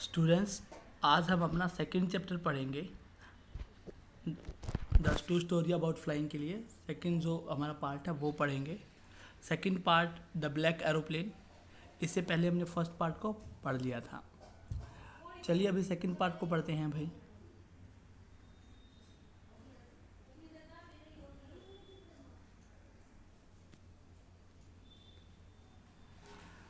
Students, आज हम अपना सेकंड चैप्टर पढ़ेंगे the two story about flying के लिए। सेकंड जो हमारा पार्ट है वो पढ़ेंगे। Second part the black aeroplane. इससे पहले हमने फर्स्ट पार्ट को पढ़ लिया था। चलिए अभी सेकंड पार्ट को पढ़ते हैं भाई।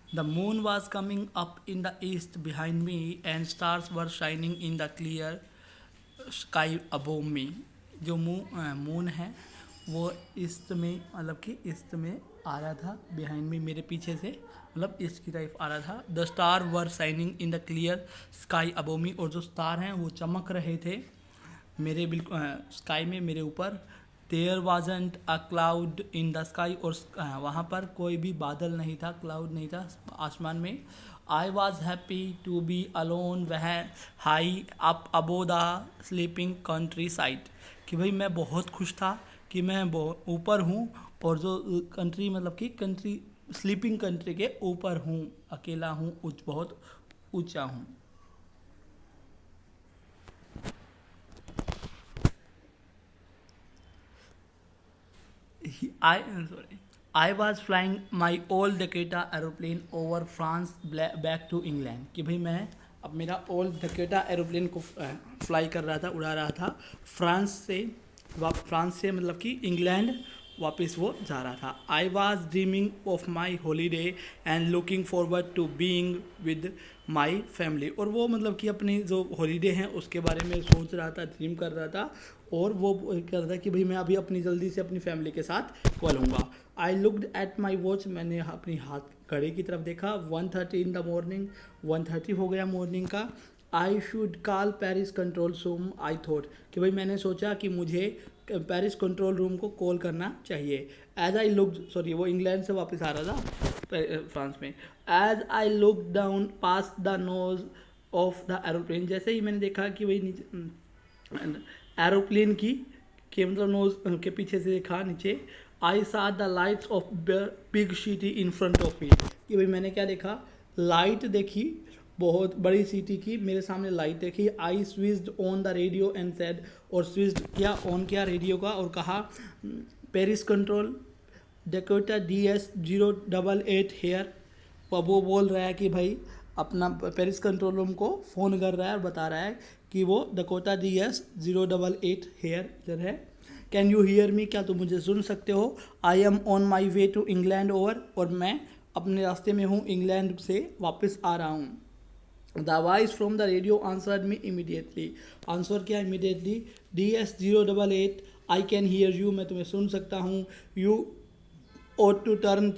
The moon was coming up in the east behind me and stars were shining in the clear sky above me। जो मून है वो ईस्ट में, मतलब कि ईस्ट में आ रहा था, बिहाइंड में मेरे पीछे से, मतलब ईस्ट की तरफ आ रहा था। The star were shining in the clear sky above me, और जो स्टार हैं वो चमक रहे थे मेरे बिल्कुल स्काई में, मेरे ऊपर। There wasn't a cloud in the sky, और वहाँ पर कोई भी बादल नहीं था, क्लाउड नहीं था आसमान में। I was happy to be alone way high up above the sleeping countryside, कि भाई मैं बहुत खुश था कि मैं ऊपर हूँ, और जो कंट्री मतलब कि कंट्री स्लीपिंग कंट्री के ऊपर हूँ, अकेला हूँ, बहुत ऊंचा हूँ। I was flying my old Dakota aeroplane over France back to England, कि भाई मैं अब मेरा ओल्ड डकेटा एरोप्लेन को फ्लाई कर रहा था, उड़ा रहा था फ्रांस से मतलब कि इंग्लैंड वापस वो जा रहा था। I was dreaming of my holiday and looking forward to being with my family, और वो मतलब कि अपनी जो हॉलीडे हैं उसके बारे में सोच रहा था, ड्रीम कर रहा था, और वो कह रहा था कि भाई मैं अभी अपनी जल्दी से अपनी फैमिली के साथ पलूँगा। I looked at my watch, मैंने अपनी हाथ घड़ी की तरफ देखा। 1:30 इन द मॉर्निंग, 1:30 हो गया मॉर्निंग का। I should call Paris control room, I thought, कि भाई मैंने सोचा कि मुझे पेरिस कंट्रोल रूम को कॉल करना चाहिए। एज आई लुक, सॉरी वो इंग्लैंड से वापस आ रहा था फ्रांस में। As I look down past the nose of the aeroplane, जैसे ही मैंने देखा कि भाई नीचे एरोप्लेन की के मतलब नोज के पीछे से देखा नीचे। आई सा the lights off big city in front of मी, कि भाई मैंने क्या देखा, लाइट देखी, बहुत बड़ी सिटी की मेरे सामने लाइट देखी। I switched on the radio and said, और स्विच्ड किया, ऑन किया रेडियो का, और कहा Paris control Dakota DS088 hair. अब वो बोल रहा है कि भाई अपना पेरिस कंट्रोल रूम को फ़ोन कर रहा है और बता रहा है कि वो डकोटा DS088 हेयर इधर है। कैन यू हियर मी, क्या तुम मुझे सुन सकते हो। I am on my way to England over, और मैं अपने रास्ते में हूँ, इंग्लैंड से वापस आ रहा हूँ। The voice from the radio answered me immediately, answer किया immediately. DS088 I can hear you, मैं तुम्हें सुन सकता हूँ। You ought to turn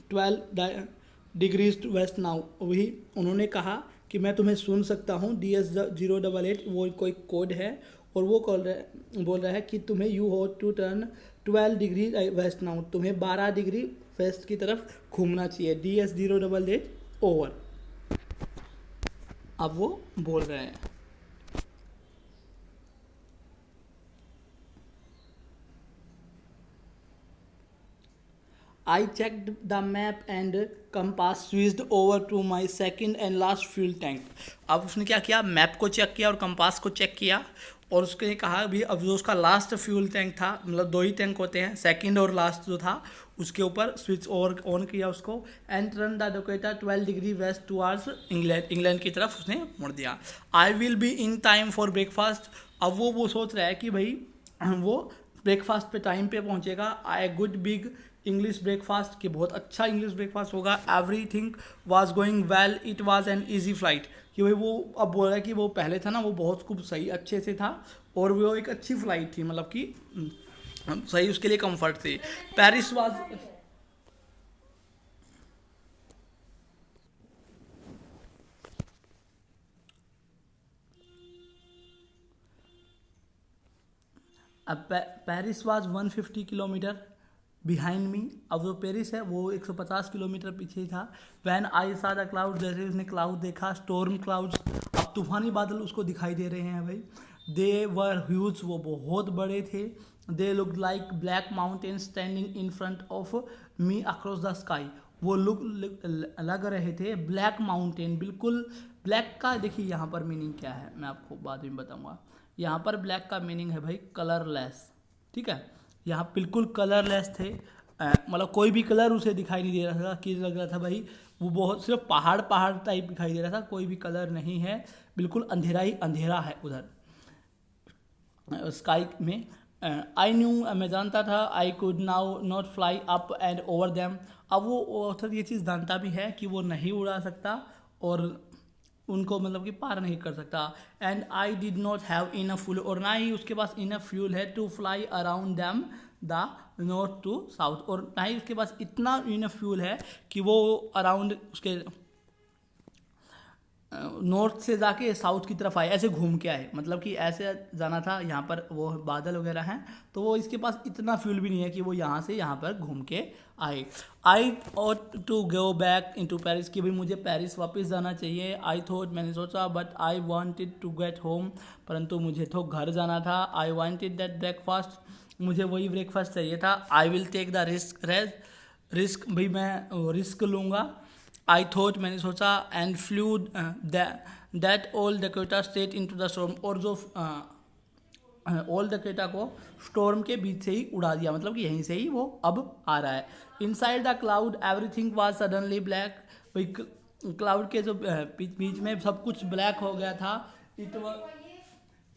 12 degrees to west now, वही उन्होंने कहा कि मैं तुम्हें सुन सकता हूँ। DS088 वो कोई कोड है, और वो बोल रहा है कि तुम्हें you ought to turn 12 degree waste now, तुम्हें 12 डिग्री वेस्ट की तरफ घूमना चाहिए। DS088 ओवर, अब वो बोल रहे हैं। I checked the map and compass switched over to my second and last fuel tank। अब उसने क्या किया, मैप को चेक किया और कंपास को चेक किया, और उसने कहा भी अब जो उसका लास्ट फ्यूल टैंक था, मतलब 2 ही टैंक होते हैं, सेकंड और लास्ट जो था, उसके ऊपर स्विच ओवर ऑन किया उसको। And turn the Dakota 12 degree west towards England की तरफ उसने मोड़ दिया। I will be in time for breakfast, अब वो सोच रहा है कि भाई वो ब्रेकफास्ट पे टाइम पे पहुंचेगा। आई गुड बिग इंग्लिश ब्रेकफास्ट, कि बहुत अच्छा इंग्लिश ब्रेकफास्ट होगा। Everything was going well, it was an easy flight, कि भाई वो अब बोल रहा है कि वो पहले था ना, वो बहुत खूब सही अच्छे से था, और वो एक अच्छी फ्लाइट थी, मतलब कि सही उसके लिए कंफर्ट थी। पेरिस वाज अब Paris was 150 kilometre behind me, अब जो पेरिस है वो 150 किलोमीटर पीछे ही था। वैन आई सा द क्लाउड, जैसे उसने क्लाउड देखा, स्टॉर्म क्लाउड्स, अब तूफानी बादल उसको दिखाई दे रहे हैं भाई। दे वर ह्यूज, वो बहुत बड़े थे। They look like black mountain standing in front of me across the sky, वो लुक लग रहे थे ब्लैक माउंटेन, बिल्कुल ब्लैक का देखिए यहाँ पर मीनिंग क्या है, मैं आपको बाद में बताऊँगा। यहाँ पर ब्लैक का मीनिंग है भाई कलरलेस, ठीक है। यहाँ बिल्कुल कलरलेस थे, मतलब कोई भी कलर उसे दिखाई नहीं दे रहा था, कि लग रहा था भाई वो बहुत सिर्फ पहाड़ पहाड़ टाइप दिखाई दे रहा था, कोई भी कलर नहीं है, बिल्कुल अंधेरा ही अंधेरा है उधर स्काई में। आई न्यू, मैं जानता था, I could now not fly up and over them. अब वो ऑथर ये चीज़ जानता भी है कि वो नहीं उड़ा सकता और उनको मतलब कि पार नहीं कर सकता। And I did not have enough fuel, और ना ही उसके पास इनफ फ्यूल है to fly around them the north to south, और ना ही उसके पास इतना इनफ फ्यूल है कि वो अराउंड उसके नॉर्थ से जाके साउथ की तरफ आए, ऐसे घूम के आए, मतलब कि ऐसे जाना था। यहाँ पर वो बादल वगैरह हैं, तो वो इसके पास इतना फ्यूल भी नहीं है कि वो यहाँ से यहाँ पर घूम के आए। I ought to go back into Paris, कि भाई मुझे पेरिस वापस जाना चाहिए। आई थॉट, मैंने सोचा, but I wanted to get home, परंतु मुझे तो घर जाना था। आई वॉन्टेड दैट ब्रेकफास्ट, मुझे वही ब्रेकफास्ट चाहिए था। I will take the risk, भाई मैं रिस्क लूँगा। आई थॉट, मैंने सोचा, and flew that old Dakota straight into the storm, और जो ओल्ड डकोटा को स्टॉर्म के बीच से ही उड़ा दिया, मतलब कि यहीं से ही वो अब आ रहा है। Inside the cloud everything was suddenly black, भाई क्लाउड के जो बीच में सब कुछ ब्लैक हो गया था।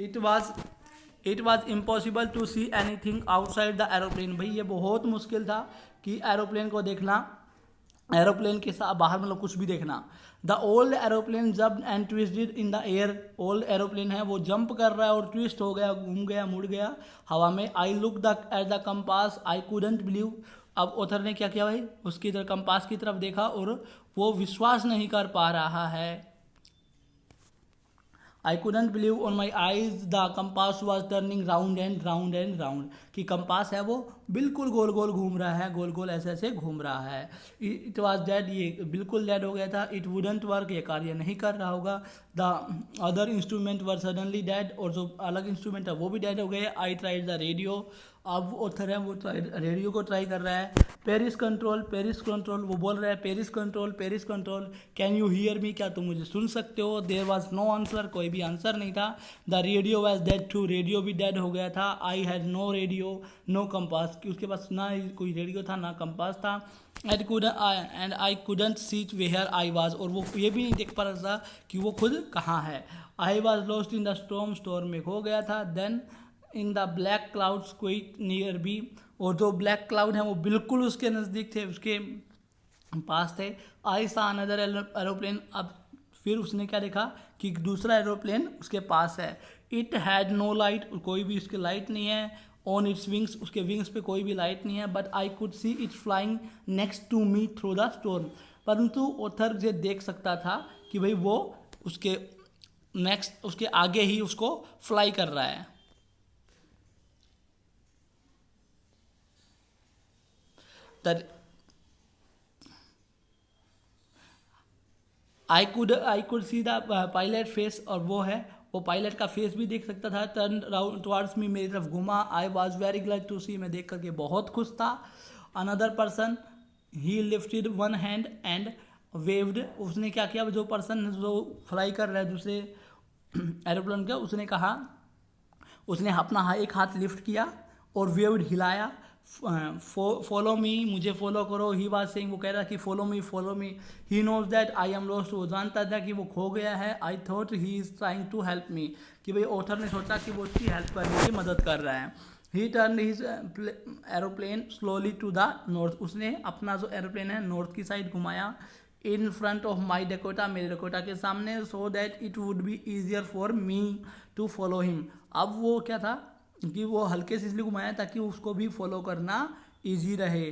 It was impossible to see anything outside the aeroplane, भाई ये बहुत मुश्किल था कि एरोप्लेन को देखना, एरोप्लेन के साथ बाहर मतलब कुछ भी देखना। द ओल्ड एरोप्लेन जब and twisted in the air, old aeroplane है वो जंप कर रहा है और ट्विस्ट हो गया, घूम गया, मुड़ गया हवा में। I look the at the compass, I couldn't believe, अब ऑथर ने क्या किया भाई, उसकी तरफ कंपास की तरफ देखा और वो विश्वास नहीं कर पा रहा है। I couldn't believe on my eyes the compass was turning round and round and round, कि कंपास है वो बिल्कुल गोल गोल घूम रहा है, गोल गोल ऐसे ऐसे घूम रहा है। इट वॉज डेड, ये बिल्कुल डेड हो गया था। इट वुडंट वर्क, ये कार्य नहीं कर रहा होगा। The other instrument were suddenly dead, और जो अलग इंस्ट्रूमेंट है वो भी डेड हो गए। आई ट्राइड द रेडियो, अब ऑथर है वो रेडियो को ट्राई कर रहा है। पेरिस कंट्रोल, वो बोल रहा है Paris control, can you hear me, क्या तुम मुझे सुन सकते हो। देयर वॉज नो आंसर, कोई भी आंसर नहीं था। The radio was dead too, radio भी डेड हो गया था। I had no radio no compass, कि उसके पास ना कोई रेडियो था ना कंपास था। And I couldn't see where I was, और वो ये भी नहीं देख पा रहा था कि वो खुद कहाँ है। I was lost in the storm में खो गया था। Then in the black clouds quite near me, और जो ब्लैक क्लाउड है वो बिल्कुल उसके नज़दीक थे, उसके पास थे। आई सा अनदर एरोप्लेन, अब फिर उसने क्या देखा कि दूसरा एरोप्लेन उसके पास है। इट हैड नो लाइट, कोई भी उसकी लाइट नहीं है। ऑन इट्स विंग्स, उसके विंग्स पे कोई भी लाइट नहीं है। But I could see it flying next to me through the storm, परंतु ऑथर ये देख सकता था कि भाई वो उसके नेक्स्ट, उसके आगे ही उसको फ्लाई कर रहा है। That I could see the pilot face, और वो है वो पायलट का फेस भी देख सकता था। टर्न राउंड टुवर्ड्स मी, मेरी तरफ घुमा। I was very glad to see, मैं देख करके बहुत खुश था। Another person, he lifted one hand and waved, उसने क्या किया, जो पर्सन जो फ्लाई कर रहा है दूसरे एरोप्लेन का, उसने कहा, उसने अपना एक हाथ लिफ्ट किया और वेव्ड, हिलाया। फॉलो मी, मुझे फॉलो करो। ही वाज सेइंग, वो कह रहा कि follow me. He knows that I am lost, वो जानता था कि वो खो गया है। I thought he is trying to help me, कि भाई ऑथर ने सोचा कि वो उसकी हेल्प करने की मदद कर रहा है। He turn his aeroplane slowly to the north, उसने अपना जो एरोप्लेन है नॉर्थ की साइड घुमाया। In front of my Dakota, मेरे डकोटा के सामने। So that it would be easier for me to follow him, अब वो क्या था कि वो हल्के से इसलिए घुमाया ताकि उसको भी फॉलो करना इजी रहे।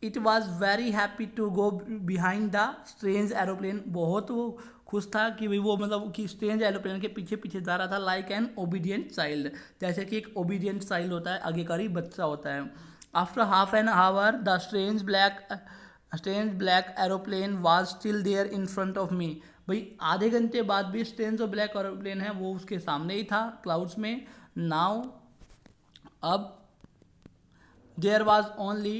It was very happy to go behind the strange aeroplane, बहुत वो खुश था कि भाई वो मतलब कि स्ट्रेंज एरोप्लेन के पीछे पीछे जा रहा था। लाइक एन ओबीडियंट चाइल्ड, जैसे कि एक ओबीडियंट चाइल्ड होता है, आज्ञाकारी बच्चा होता है। After half an hour the strange black aeroplane was still there in front of me, भाई आधे घंटे बाद भी स्ट्रेंज जो ब्लैक एरोप्लेन है वो उसके सामने ही था क्लाउड्स में। नाउ अब there was only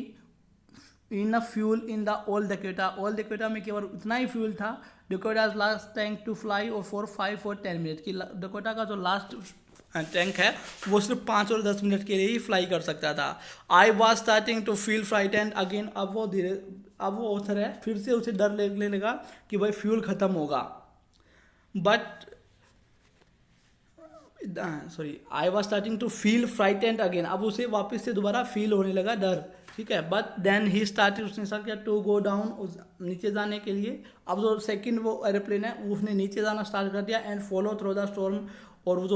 enough fuel in the old Dakota, old Dakota में केवल उतना ही फ्यूल था Dakota's last tank to fly और फॉर 5 और 10 मिनट की डकोटा का जो लास्ट टैंक है वो सिर्फ 5 और 10 मिनट के लिए ही फ्लाई कर सकता था। I was starting to feel frightened again, अब वो ऑथर है फिर से उसे डर लगने लगा कि भाई फ्यूल खत्म होगा। But I was starting to feel frightened again, अब उसे वापस से दोबारा फील होने लगा डर, ठीक है। बट देन ही स्टार्टेड, उसने स्टार्ट किया टू गो डाउन, नीचे जाने के लिए। अब जो सेकंड वो एरोप्लेन है वो उसने नीचे जाना स्टार्ट कर दिया and follow through the storm, और वो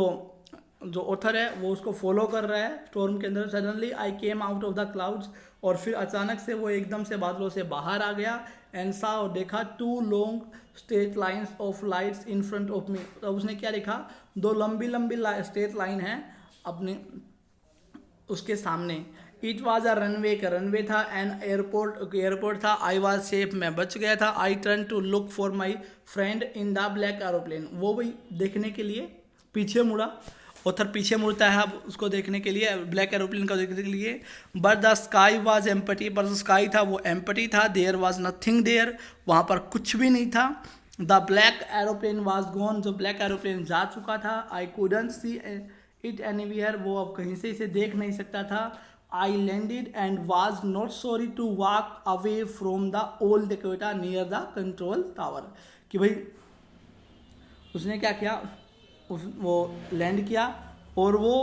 जो ऑथर है वो उसको फॉलो कर रहा है स्टॉर्म के अंदर। Suddenly I came out of the clouds, और फिर अचानक से वो एकदम से बादलों से बाहर आ गया। एंड सा, और देखा 2 long straight lines of lights in front of मी, तो उसने क्या देखा, 2 लंबी लंबी स्ट्रेट लाइन है अपने उसके सामने। इट वॉज अ रनवे, का रनवे था, एंड एयरपोर्ट था। आई वॉज सेफ, मैं बच गया था। I turn to look for my friend in the black aeroplane, वो भी देखने के लिए पीछे मुड़ा। ऑथर पीछे मुड़ता है अब उसको देखने के लिए, ब्लैक एरोप्लेन को देखने के लिए। But the sky was empty, पर स्काई था वो एम्पटी था। देयर वॉज नथिंग देयर, वहाँ पर कुछ भी नहीं था। The black aeroplane was gone, जो ब्लैक एरोप्लेन जा चुका था। I couldn't see it anywhere, वो अब कहीं से इसे देख नहीं सकता था। I landed and was not sorry to walk away from the old Dakota near the control tower, कि भाई उसने क्या किया, वो लैंड किया और वो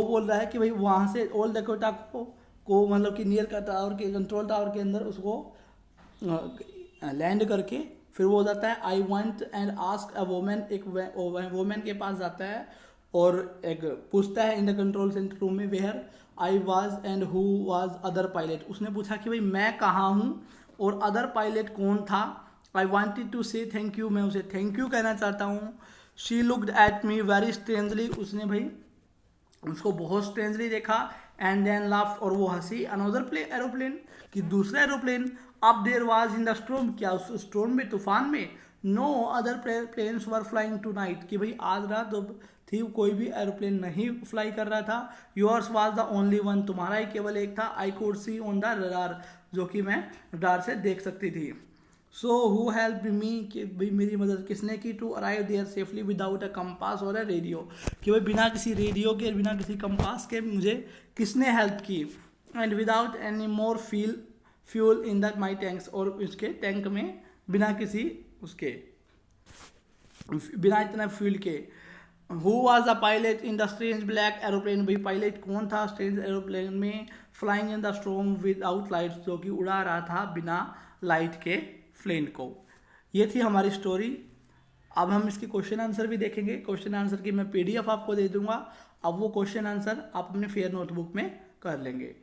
बोल रहा है कि भाई वहाँ से ओल्ड डकोटा को मतलब कि नियर का टावर के कंट्रोल टावर के अंदर उसको लैंड करके फिर वो हो जाता है I want and ask a women, एक वोमेन के पास जाता है और एक पूछता है in the control centre room में where I was and who was other pilot. उसने पूछा कि भाई मैं कहाँ हूँ और अदर पायलट कौन था। आई वांटेड टू से थैंक यू, मैं उसे थैंक यू कहना चाहता हूँ। She looked at me very strangely, उसने भाई उसको बहुत स्ट्रेंजली देखा। एंड देन लाफ्ड, और वो हंसी। अनदर एरोप्लेन, कि दूसरा एरोप्लेन। अब there was in the storm, क्या उस स्टॉर्म में, तूफान में। No other planes were flying tonight, कि भाई आज रात जो थी कोई भी एरोप्लेन नहीं फ्लाई कर रहा था। Yours was the only one, तुम्हारा ही केवल एक था। आई could C on the radar, जो कि मैं रडार से देख सकती थी। सो हु हेल्प मी, कि भाई मेरी मदद किसने की। To arrive there safely without a compass और अ रेडियो, कि भाई बिना किसी रेडियो के बिना किसी कंपास के मुझे किसने हेल्प की। And without any more fuel in that my tanks, और इसके टैंक में बिना किसी उसके बिना इतना फ्यूल के। Who was the pilot in the strange black aeroplane, भाई पायलट कौन था स्ट्रेंज एरोप्लेन में। Flying in the storm without lights, जो कि उड़ा रहा था बिना लाइट के प्लेन को। ये थी हमारी स्टोरी। अब हम इसके क्वेश्चन आंसर भी देखेंगे। क्वेश्चन आंसर की मैं PDF आपको दे दूंगा। अब वो क्वेश्चन आंसर आप अपने फेयर नोटबुक में कर लेंगे।